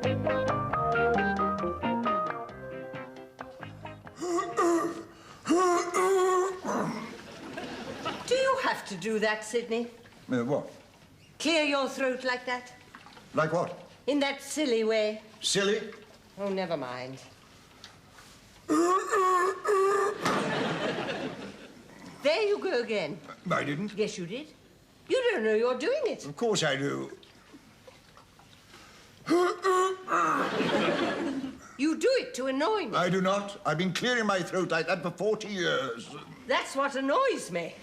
Do you have to do that, Sidney? What? Clear your throat like that? Like what? In that silly way. Silly? Oh, never mind. There you go again. I didn't. Yes, you did. You don't know you're doing it. Of course I do. You do it to annoy me. I do not. I've been clearing my throat like that for 40 years. That's what annoys me.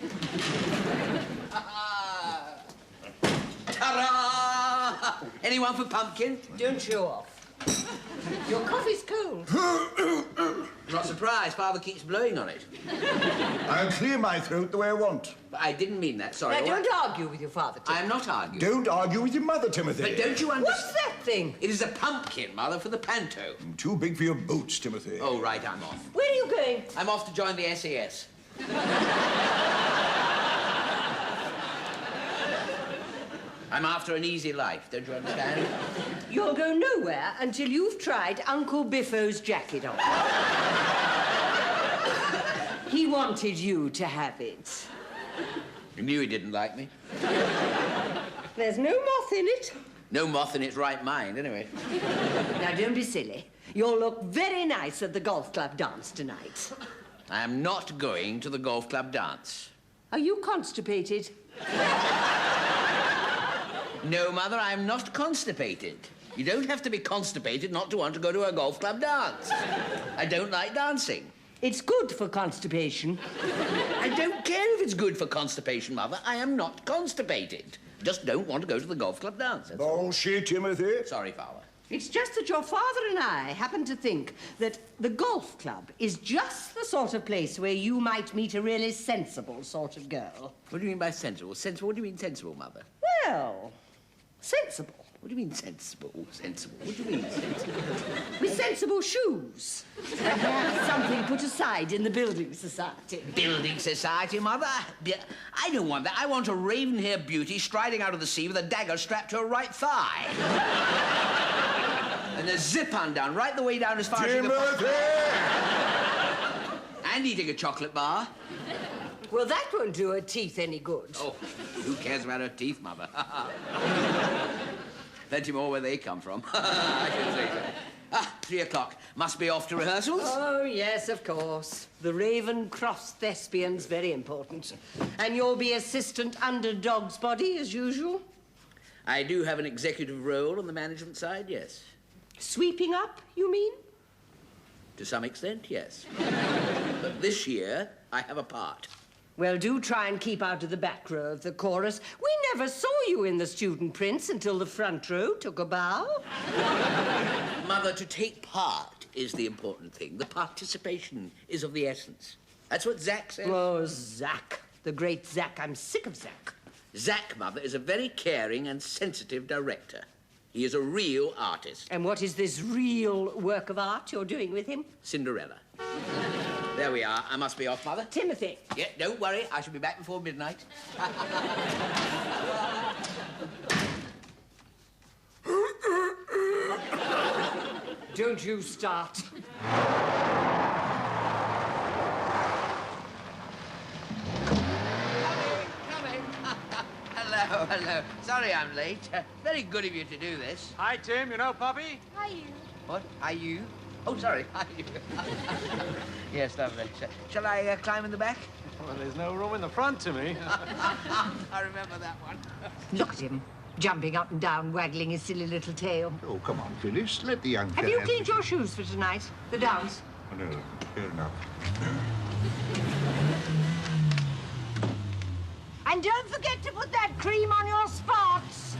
Ta-da! Anyone for pumpkin? Don't show off. Your coffee's cold. Not surprised. Father keeps blowing on it. I'll clear my throat the way I want. But I didn't mean that. Sorry. Now, don't argue with your father, Timothy. I am not arguing. Don't argue with your mother, Timothy. But don't you understand? What's that thing? It is a pumpkin, Mother, for the panto. Too big for your boots, Timothy. Oh, right, I'm off. Where are you going? I'm off to join the SAS. I'm after an easy life, don't you understand? You'll go nowhere until you've tried Uncle Biffo's jacket on. He wanted you to have it. You knew he didn't like me. There's no moth in it. No moth in its right mind, anyway. Now, don't be silly. You'll look very nice at the golf club dance tonight. I am not going to the golf club dance. Are you constipated? No, Mother, I'm not constipated. You don't have to be constipated not to want to go to a golf club dance. I don't like dancing. It's good for constipation. I don't care if it's good for constipation, Mother. I am not constipated. Just don't want to go to the golf club dance. That's all. Bullshit, Timothy. Sorry, Father. It's just that your father and I happen to think that the golf club is just the sort of place where you might meet a really sensible sort of girl. What do you mean by sensible? Sensible? What do you mean sensible, Mother? Well, sensible. What do you mean sensible? Sensible? What do you mean sensible? With sensible shoes. And perhaps something put aside in the building society. Building society, Mother? I don't want that. I want a raven-haired beauty striding out of the sea with a dagger strapped to her right thigh. And a zip undone right the way down as far Timothy! as you can... And eating a chocolate bar. Well, that won't do her teeth any good. Oh, who cares about her teeth, Mother? Plenty more where they come from. I should say so. 3 o'clock. Must be off to rehearsals. Oh, yes, of course. The Raven Cross Thespian's very important. And you'll be assistant under Dog's Body, as usual? I do have an executive role on the management side, yes. Sweeping up, you mean? To some extent, yes. But this year, I have a part. Well, do try and keep out of the back row of the chorus. We never saw you in the Student Prince until the front row took a bow. Mother, to take part is the important thing. The participation is of the essence. That's what Zach said. Oh, Zach. The great Zach. I'm sick of Zach. Zach, Mother, is a very caring and sensitive director. He is a real artist. And what is this real work of art you're doing with him? Cinderella. There we are. I must be off, Mother. Timothy. Yeah, don't worry. I shall be back before midnight. Don't you start. Coming. Hello. Sorry I'm late. Very good of you to do this. Hi, Tim. You know Poppy? Hi, you. What? Are you? Oh, sorry. Are you? Yes, lovely. Shall I climb in the back? Well, there's no room in the front to me. I remember that one. Look at him, jumping up and down, waggling his silly little tail. Oh, come on, Phyllis. Let the young Have you cleaned your shoes for tonight? The dance? Oh, no, fair enough. And don't forget to put that cream on your spots.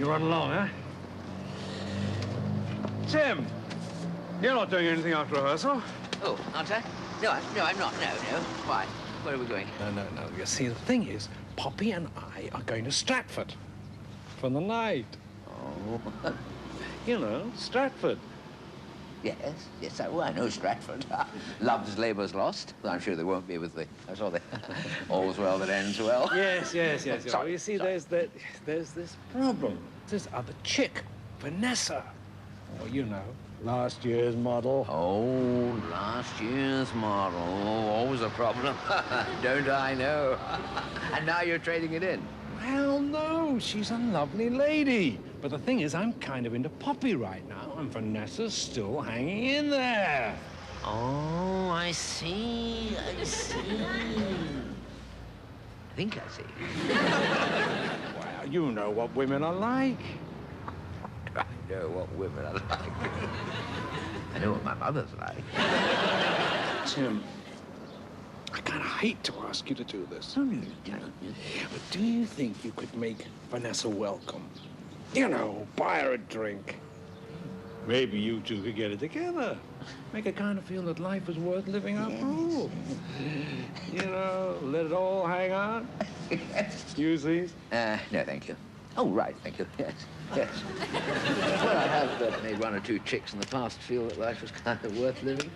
You run along, huh? Tim, you're not doing anything after rehearsal. Oh, aren't I? No, I'm not. No. Why? Where are we going? No. You see, the thing is, Poppy and I are going to Stratford for the night. Oh. You know, Stratford. Yes, I know Stratford. Love's labour's lost. I'm sure they won't be with the... I saw the... All's well that ends well. Yes. Sorry, Well, you see, there's this problem. This other chick, Vanessa. Oh, you know, last year's model. Oh, last year's model. Oh, always a problem. Don't I know? And now you're trading it in. Well, no, she's a lovely lady. But the thing is, I'm kind of into Poppy right now, and Vanessa's still hanging in there. Oh, I see. I think I see. Well, you know what women are like. I know what women are like. I know what my mother's like. Tim, I kind of hate to ask you to do this. No, you don't. But do you think you could make Vanessa welcome? You know, buy her a drink. Maybe you two could get it together. Make her kind of feel that life is worth living after all. You know, let it all hang on. Use these? No, thank you. Oh, right, thank you. Yes. Well, I have made one or two chicks in the past feel that life was kind of worth living.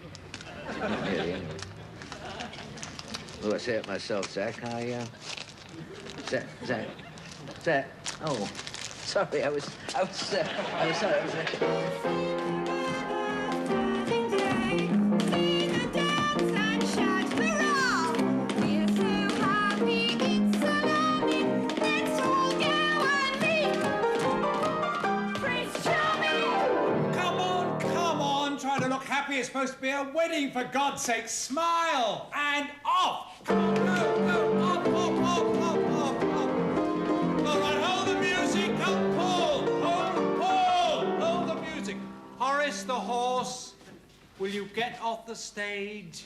Not really, anyway. Well, I say it myself, Zach. Zach. Oh, sorry. I was sorry. Happy. It's supposed to be a wedding, for God's sake. Smile and off. Come on, go. Off. All right, hold the music. Hold the music. Horace the horse, will you get off the stage?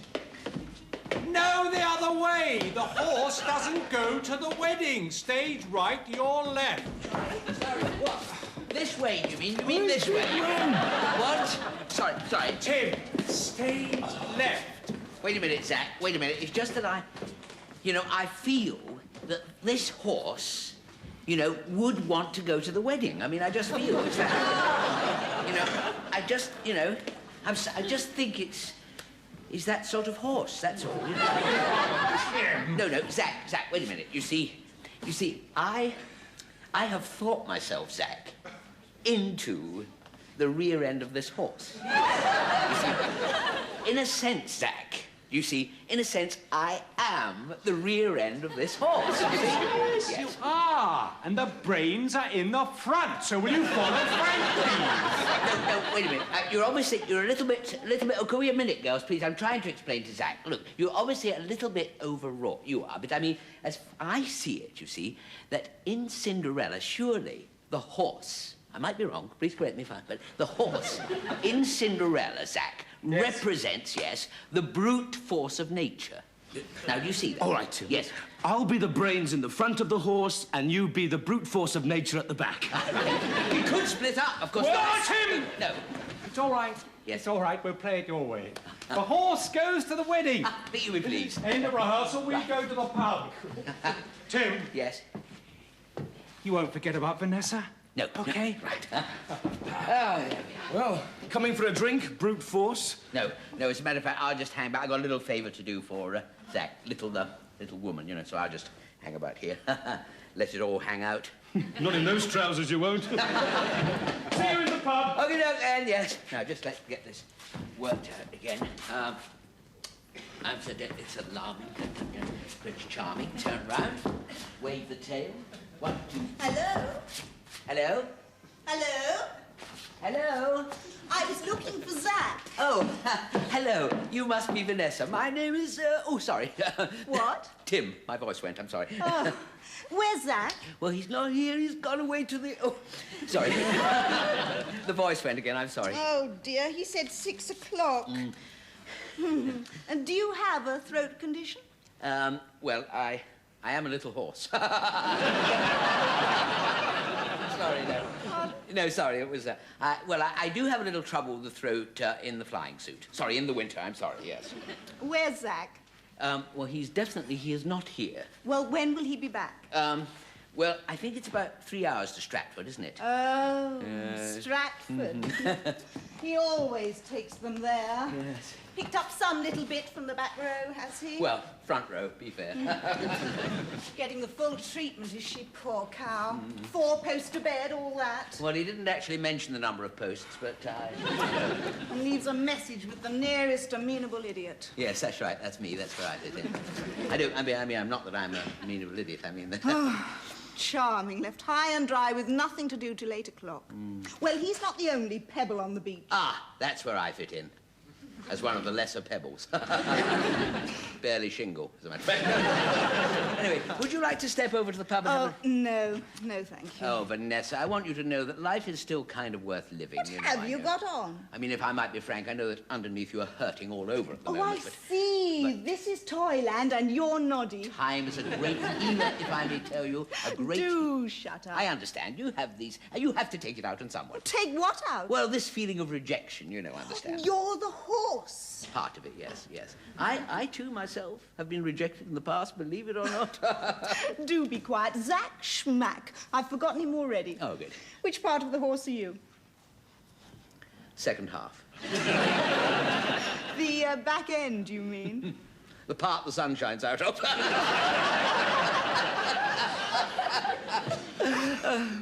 No, the other way. The horse doesn't go to the wedding. Stage right, your left. Sorry, what? This way, you mean? You mean this way? What? Sorry. Tim, stage left. Wait a minute, Zach. Wait a minute. It's just that I feel that this horse, would want to go to the wedding. I mean, I just feel it's that. I just think it's that sort of horse, that's all. No, Zach, wait a minute. You see, I have thought myself, Zach, into the rear end of this horse. You see, in a sense, Zach, I am the rear end of this horse. Yes, you are. And the brains are in the front. So will you follow Frank, please? No, wait a minute. You're a little bit... Oh, can we a minute, girls, please? I'm trying to explain to Zach. Look, you're obviously a little bit overwrought. You are. But, I mean, as I see it, you see, that in Cinderella, surely the horse... I might be wrong, please correct me if I'm... But the horse in Cinderella, Zach, represents, the brute force of nature. Now, do you see that? All right, Tim. Yes. I'll be the brains in the front of the horse, and you be the brute force of nature at the back. We could split up, of course. Well, Tim! No. It's all right. Yes. It's all right. We'll play it your way. The horse goes to the wedding. You would please. End of rehearsal, we go to the pub. Tim, Yes. you won't forget about Vanessa? No. Okay. Right. Well, coming for a drink, brute force? No, as a matter of fact, I'll just hang back. I've got a little favour to do for Zach, little woman, so I'll just hang about here. Let it all hang out. Not in those trousers, you won't. See you in the pub. Okay, and yes. Now, just let's get this worked out again. It's alarming. Prince Charming, turn round, wave the tail. 1, 2. Hello? Hello? Hello? Hello? I was looking for Zach. Oh, hello. You must be Vanessa. My name is, sorry. What? Tim. My voice went, I'm sorry. Oh, where's Zach? Well, he's not here. He's gone away to the... Oh, sorry. The voice went again. I'm sorry. Oh, dear. He said 6 o'clock. And do you have a throat condition? Well, I am a little hoarse. Sorry, no. No, sorry, it was... well, I do have a little trouble with the throat in the flying suit. Sorry, in the winter, I'm sorry, yes. Where's Zach? Well, he is not here. Well, when will he be back? Well, I think it's about 3 hours to Stratford, isn't it? Oh, Stratford. He always takes them there. Yes. Picked up some little bit from the back row, has he? Well, front row, be fair. Getting the full treatment, is she, poor cow? 4 posts to bed, all that. Well, he didn't actually mention the number of posts, but And leaves a message with the nearest amenable idiot. Yes, that's right. That's me. That's right. I mean, I'm not that I'm a amenable idiot. I mean that... Charming, left high and dry with nothing to do till 8 o'clock. Well, he's not the only pebble on the beach. Ah, that's where I fit in. As one of the lesser pebbles. Barely shingle, as a matter of fact. Anyway, would you like to step over to the pub and have a... No, thank you. Oh, Vanessa, I want you to know that life is still kind of worth living. What have you got on? I mean, if I might be frank, I know that underneath you are hurting all over at the moment. I see. This is Toyland and you're Noddy. Time is a great healer, if I may tell you. A great... Do shut up. I understand. You have these... You have to take it out on someone. Take what out? Well, this feeling of rejection, you know, understand. You're the horse. Part of it, yes, yes. I too, myself, have been rejected in the past, believe it or not. Do be quiet. Zach Schmack. I've forgotten him already. Oh, good. Which part of the horse are you? Second half. The back end, you mean? The part the sun shines out of.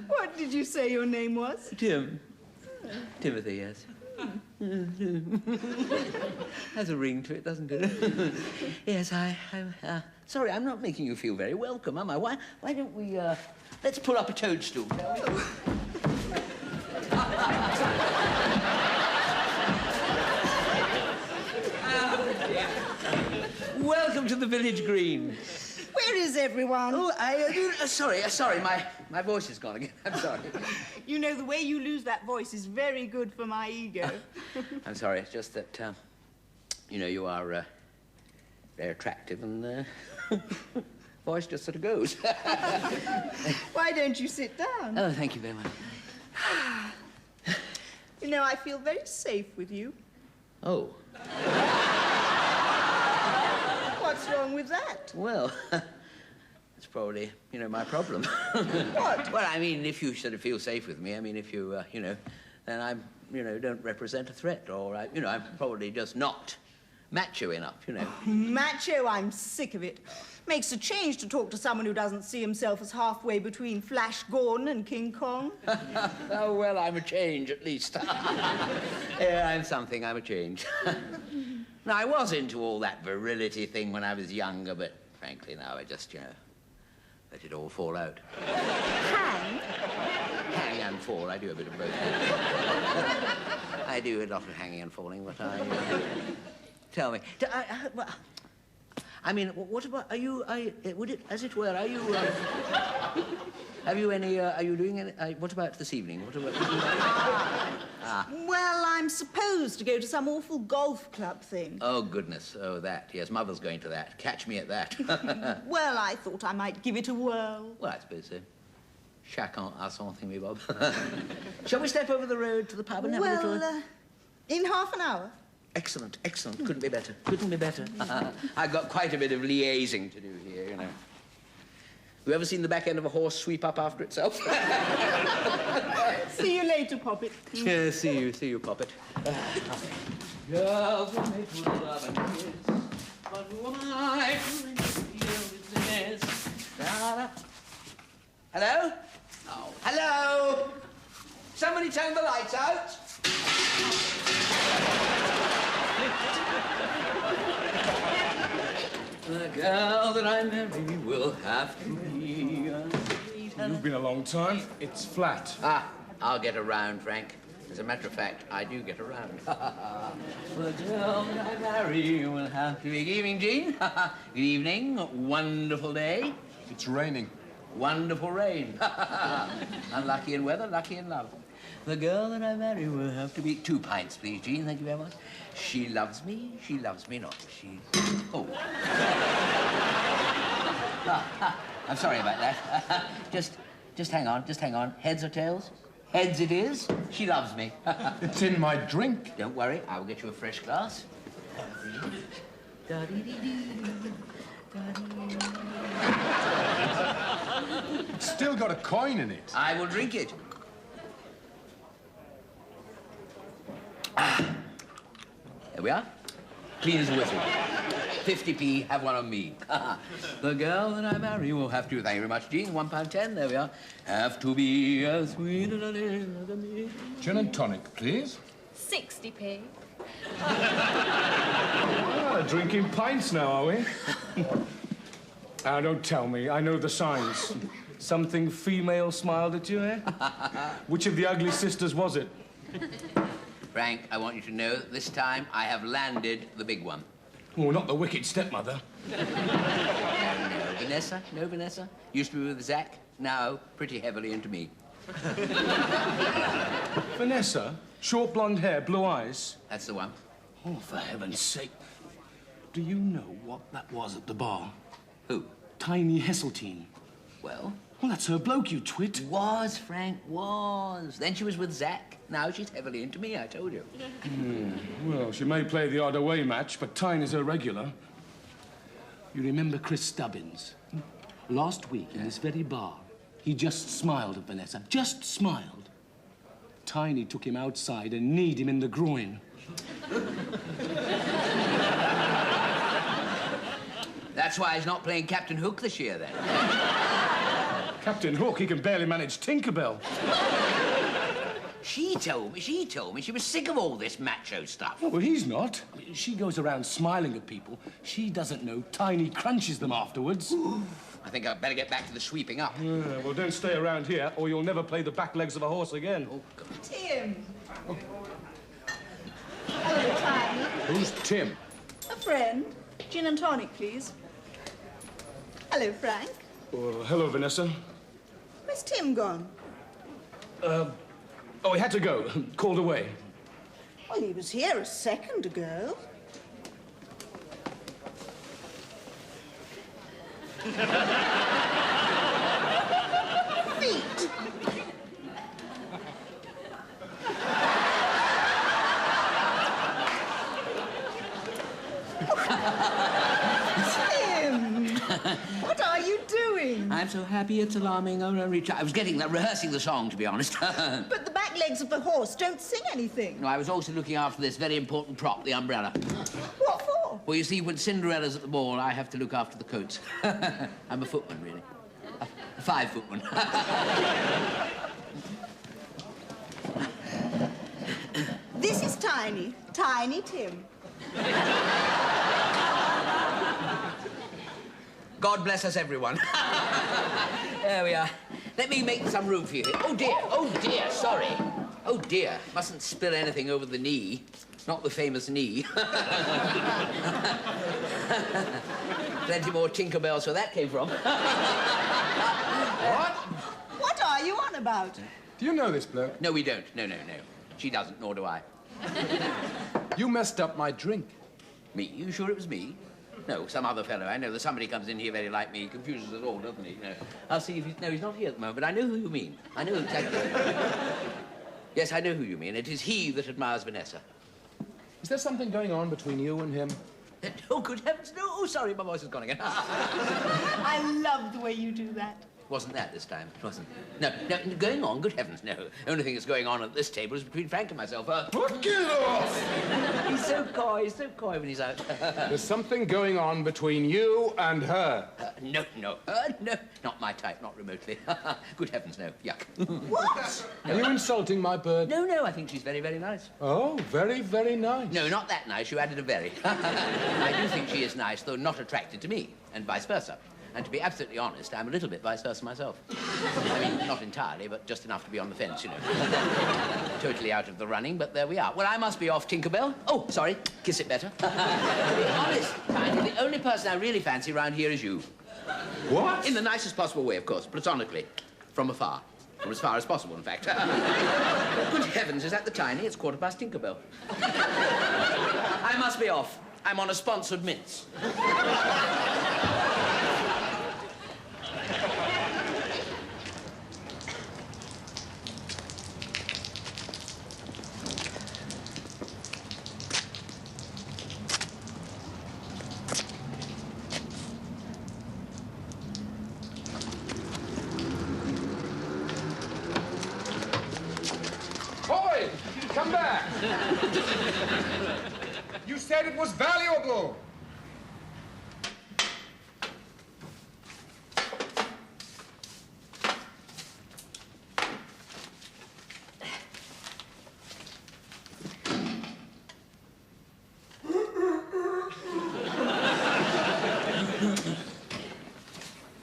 What did you say your name was? Tim. Timothy, yes. Has a ring to it, doesn't it? Yes, sorry, I'm not making you feel very welcome, am I? Why don't we, let's pull up a toadstool, shall we? Welcome to the village green. Where is everyone? Oh, sorry, my voice has gone again. I'm sorry. You know, the way you lose that voice is very good for my ego. I'm sorry, it's just that, you know, you are very attractive and voice just sort of goes. Why don't you sit down? Oh, thank you very much. You know, I feel very safe with you. Oh. What's wrong with that? Well, it's probably, you know, my problem. What? Well, I mean, if you sort of feel safe with me, I mean, if you, you know, then I'm, you know, don't represent a threat, or, you know, I'm probably just not macho enough, you know. Macho? I'm sick of it. Makes a change to talk to someone who doesn't see himself as halfway between Flash Gordon and King Kong. Oh, well, I'm a change, at least. Yeah, I'm something, I'm a change. Now, I was into all that virility thing when I was younger, but frankly, now I just, you know, let it all fall out. Hang? Hang and fall, I do a bit of both. I do a lot of hanging and falling, but tell me, I mean, what about, are you, would it, as it were, are you, have you any, are you doing any, what about this evening? What about, Well, I'm supposed to go to some awful golf club thing. Oh, goodness, oh, that, yes, Mother's going to that. Catch me at that. Well, I thought I might give it a whirl. Well, I suppose so. Chacun a son thingamabob. Shall we step over the road to the pub and have a little... Well, in half an hour. Excellent, excellent. Couldn't be better. Couldn't be better. I've got quite a bit of liaising to do here, you know. You ever seen the back end of a horse sweep up after itself? See you later, Poppet. Yeah, see you, Poppet. Girls will make for love and kiss, but who am I to interfere with this? Hello? Oh, hello? Somebody turn the lights out. The girl that I marry will have to be a sweet and... You've been a long time. It's flat. I'll get around, Frank. As a matter of fact, I do get around. The girl that I marry will have to be... Good evening, Jean. Good evening. Wonderful day. It's raining. Wonderful rain. Unlucky in weather, lucky in love. The girl that I marry will have to be... 2 pints, please, Jean. Thank you very much. She loves me not. She... Oh. I'm sorry about that. Just hang on. Heads or tails? Heads it is. She loves me. It's in my drink. Don't worry, I will get you a fresh glass. It's still got a coin in it. I will drink it. There we are. Clean as a whistle. 50p, have one on me. The girl that I marry will have to... Thank you very much, Jean. £1.10, there we are. Have to be as sweet as me. Gin and tonic, please. 60p. Drinking pints now, are we? Now, don't tell me. I know the signs. Something female smiled at you, eh? Which of the ugly sisters was it? Frank, I want you to know that this time I have landed the big one. Oh, not the wicked stepmother. No, Vanessa? No, Vanessa? Used to be with Zach, now pretty heavily into me. Vanessa? Short blonde hair, blue eyes? That's the one. Oh, for heaven's sake. Do you know what that was at the bar? Who? Tiny Heseltine. Well? Well, that's her bloke, you twit. Was, Frank, was. Then she was with Zach. Now she's heavily into me, I told you. Well, she may play the odd away match, but Tiny's her regular. You remember Chris Stubbins? Last week, in this very bar, he just smiled at Vanessa. Just smiled. Tiny took him outside and kneed him in the groin. That's why he's not playing Captain Hook this year, then. Captain Hook, he can barely manage Tinkerbell. She told me she was sick of all this macho stuff. Oh, well, he's not. She goes around smiling at people. She doesn't know Tiny crunches them afterwards. I think I'd better get back to the sweeping up. Well, don't stay around here, or you'll never play the back legs of a horse again. Oh, God. Tim. Hello, Tiny. Who's Tim? A friend. Gin and tonic, please. Hello, Frank. Oh, hello, Vanessa. Where's Tim gone? Oh, he had to go. Called away. Well, he was here a second ago. Feet. Tim! What are you doing? I'm so happy it's alarming. I was rehearsing the song, to be honest. But the back legs of the horse don't sing anything. No, I was also looking after this very important prop, the umbrella. What for? Well, you see, when Cinderella's at the ball, I have to look after the coats. I'm a footman, really. A 5-footman. This is Tiny. Tiny Tim. God bless us, everyone. There we are. Let me make some room for you here. Oh, dear, sorry. Oh, dear, mustn't spill anything over the knee. Not the famous knee. Plenty more Tinkerbells where that came from. What? What are you on about? Do you know this bloke? No, we don't. No. She doesn't, nor do I. You messed up my drink. Me? You sure it was me? No, some other fellow. I know that somebody comes in here very like me. He confuses us all, doesn't he? No. I'll see if he's... No, he's not here at the moment, but I know who you mean. I know exactly. Yes, I know who you mean. It is he that admires Vanessa. Is there something going on between you and him? Oh, good heavens, no. Oh, sorry, my voice has gone again. I love the way you do that. Wasn't that this time? It wasn't. No, going on, good heavens, no. The only thing that's going on at this table is between Frank and myself. Get off! He's so coy when he's out. There's something going on between you and her. No. No, not my type, not remotely. Good heavens, no. Yuck. What? Are you insulting my bird? No, I think she's very, very nice. Oh, very, very nice. No, not that nice. You added a very. I do think she is nice, though not attracted to me, and vice versa. And to be absolutely honest, I'm a little bit vice versa myself. I mean, not entirely, but just enough to be on the fence, you know. Totally out of the running, but there we are. Well, I must be off, Tinkerbell. Oh, sorry. Kiss it better. To be honest, Tiny, the only person I really fancy around here is you. What? In the nicest possible way, of course, platonically. From afar. From as far as possible, in fact. Good heavens, is that the Tiny? It's 15:15 Tinkerbell. I must be off. I'm on a sponsored mince. You said it was valuable.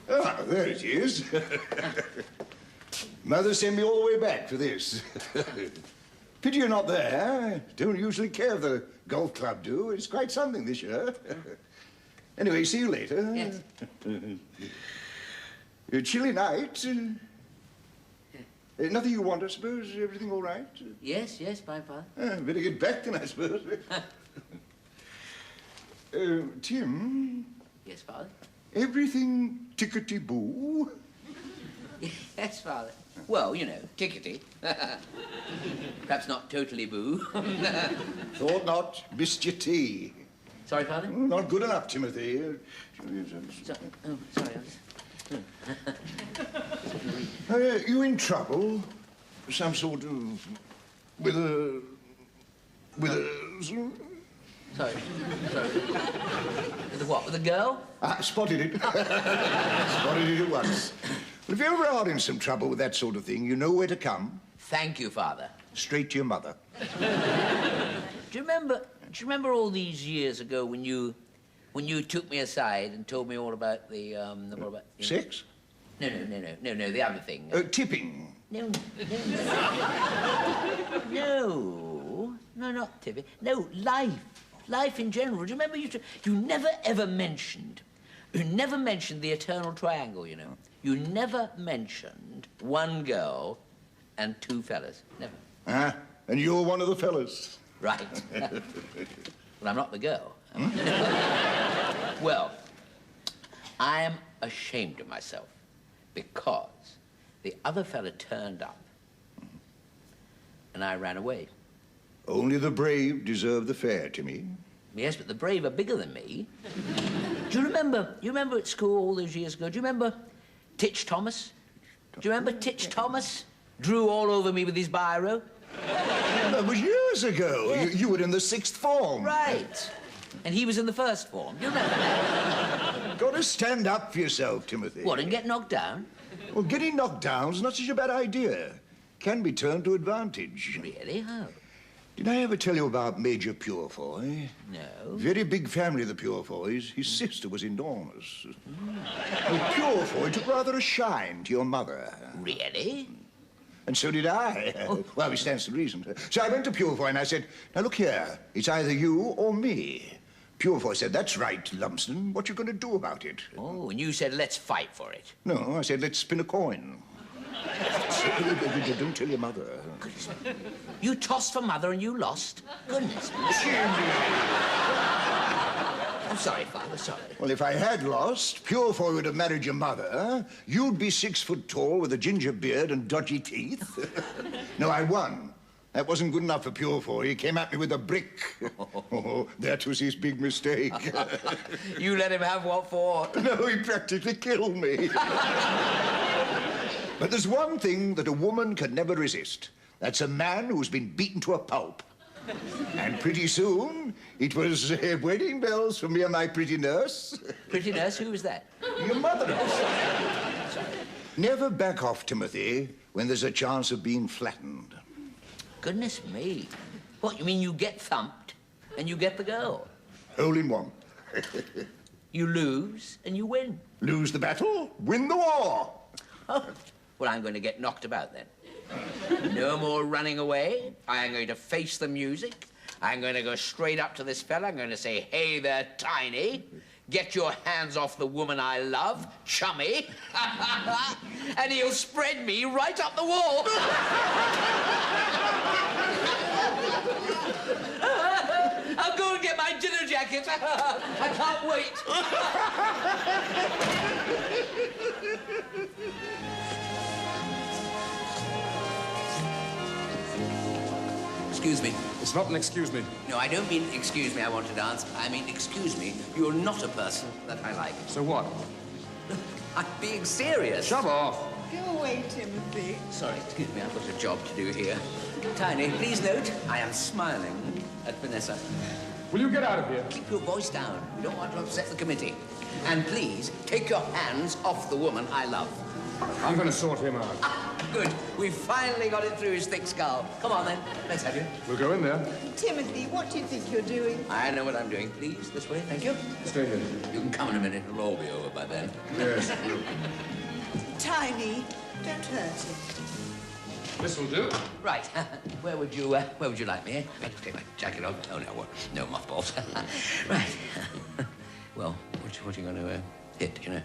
Ah, there it is. Mother sent me all the way back for this. Pity you're not there. Don't usually care if the golf club do. It's quite something this year. Anyway, see you later. Yes. A chilly night. Nothing you want, I suppose? Everything all right? Yes, yes, my father. Better get back then, I suppose. Tim? Yes, father. Everything tickety-boo? Yes, father. Well, you know, tickety. Perhaps not totally boo. Thought not. Missed your tea. Sorry, father? Not good enough, Timothy. Sorry. You in trouble? Some sort of... with a... Sorry. With the what? With the girl? I spotted it. Spotted it at once. Well, if you ever are in some trouble with that sort of thing, you know where to come. Thank you, father. Straight to your mother. Do you remember all these years ago when you took me aside and told me all about the what about Sex? No, the other thing. Tipping. No, not tipping. No, life in general. Do you remember you never ever mentioned the eternal triangle, you know. You never mentioned one girl and two fellas. Never. And you're one of the fellas. Right. Well, I'm not the girl. Well, I am ashamed of myself because the other fella turned up and I ran away. Only the brave deserve the fair, Timmy. Yes, but the brave are bigger than me. Do you remember at school all those years ago, do you remember Titch Thomas? Do you remember Titch Thomas? Drew all over me with his biro. That was years ago. Yeah. You were in the 6th form. Right. And he was in the 1st form. Do you remember that? Got to stand up for yourself, Timothy. What, and get knocked down? Well, getting knocked down's not such a bad idea. Can be turned to advantage. Really? How? Did I ever tell you about Major Purefoy? No. Very big family, the Purefoys. His sister was enormous. Well, Purefoy took rather a shine to your mother. Really? And so did I. Well, it stands to reason. So I went to Purefoy and I said, now look here, it's either you or me. Purefoy said, that's right, Lumsden. What you going to do about it? Oh, and you said, let's fight for it. No, I said, let's spin a coin. Don't tell your mother. Goodness. You tossed for mother and you lost? Goodness. I'm sorry, Father, sorry. Well, if I had lost, Purefoy would have married your mother. You'd be 6 foot tall with a ginger beard and dodgy teeth. No, I won. That wasn't good enough for Purefoy. He came at me with a brick. Oh, that was his big mistake. You let him have what for? No, he practically killed me. But there's one thing that a woman can never resist. That's a man who's been beaten to a pulp. And pretty soon, it was wedding bells for me and my pretty nurse. Pretty nurse? Who was that? Your mother. Sorry. Never back off, Timothy, when there's a chance of being flattened. Goodness me. What, you mean you get thumped and you get the girl? Hole in one. You lose and you win. Lose the battle, win the war. Oh, well, I'm going to get knocked about then. No more running away. I'm going to face the music. I'm going to go straight up to this fella. I'm going to say, hey there, Tiny. Get your hands off the woman I love, chummy. And he'll spread me right up the wall. I'll go and get my dinner jacket. I can't wait. Excuse me. It's not an excuse me. No, I don't mean excuse me, I want to dance. I mean, excuse me, you're not a person that I like. So what? I'm being serious. Shove off. Go away, Timothy. Sorry, excuse me, I've got a job to do here. Tiny, please note, I am smiling at Vanessa. Will you get out of here? Keep your voice down. We don't want to upset the committee. And please, take your hands off the woman I love. I'm going to sort him out. Ah, good. We finally got it through his thick skull. Come on, then. Let's have you. We'll go in there. Timothy, what do you think you're doing? I know what I'm doing. Please, this way. Thank you. Stay here. You can come in a minute. It'll all be over by then. Yes. Tiny, don't hurt him. This will do. Right. Where would you like me? I'll just take my jacket off. Oh, no, what? No mothballs. Right. Well, what are you going to hit, you know?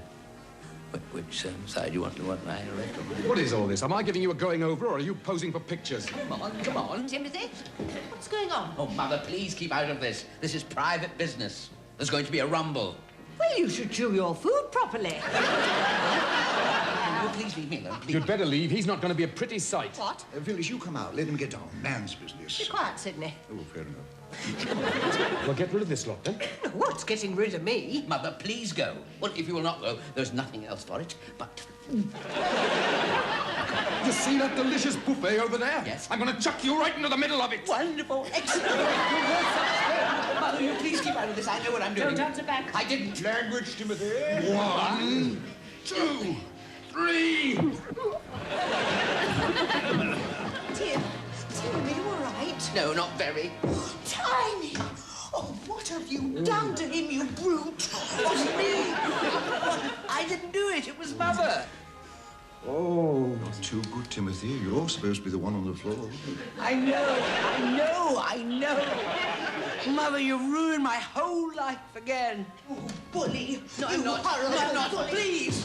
Which side you want my arrest on? What is all this? Am I giving you a going over, or are you posing for pictures? Come on, come on. Timothy, what's going on? Oh, Mother, please keep out of this. This is private business. There's going to be a rumble. Well, you should chew your food properly. Oh, please leave me alone, please. You'd better leave. He's not going to be a pretty sight. What? Phyllis, you come out. Let him get on. Man's business. Be quiet, Sidney. Oh, fair enough. Well, get rid of this lot, then. No, what's getting rid of me? Mother, please go. Well, if you will not go, there's nothing else for it but... You see that delicious buffet over there? Yes. I'm going to chuck you right into the middle of it. Wonderful, excellent. Mother, you please keep out of this. I know what I'm doing. Don't answer back. I didn't. Language, Timothy. 1, 2, 3. Tim, are you all right? No, not very. Tiny! Oh, what have you done to him, you brute? Wasn't me. I didn't do it. It was Mother. Oh, not too good, Timothy. You're supposed to be the one on the floor. I know. Mother, you ruined my whole life again. Oh, bully! No, you I'm not. horrible No, I'm not. bully. Please.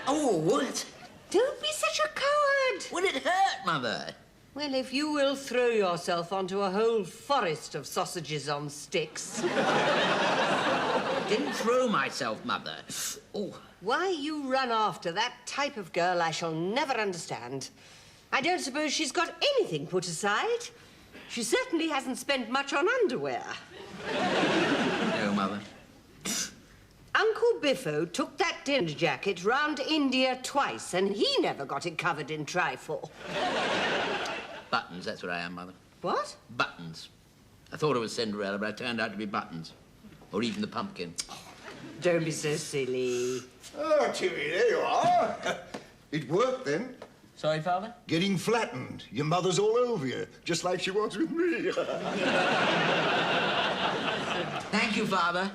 Oh, what? Don't be such a coward. Would it hurt, Mother? Well, if you will throw yourself onto a whole forest of sausages on sticks. Didn't throw myself, Mother. Oh. Why you run after that type of girl, I shall never understand. I don't suppose she's got anything put aside. She certainly hasn't spent much on underwear. No, Mother. Uncle Biffo took that dinner jacket round India twice, and he never got it covered in trifle. Buttons, that's what I am, Mother. What? Buttons. I thought it was Cinderella, but it turned out to be Buttons. Or even the pumpkin. Don't be so silly. Oh, Timmy, there you are. It worked, then. Sorry, Father? Getting flattened. Your mother's all over you, just like she was with me. Thank you, Father.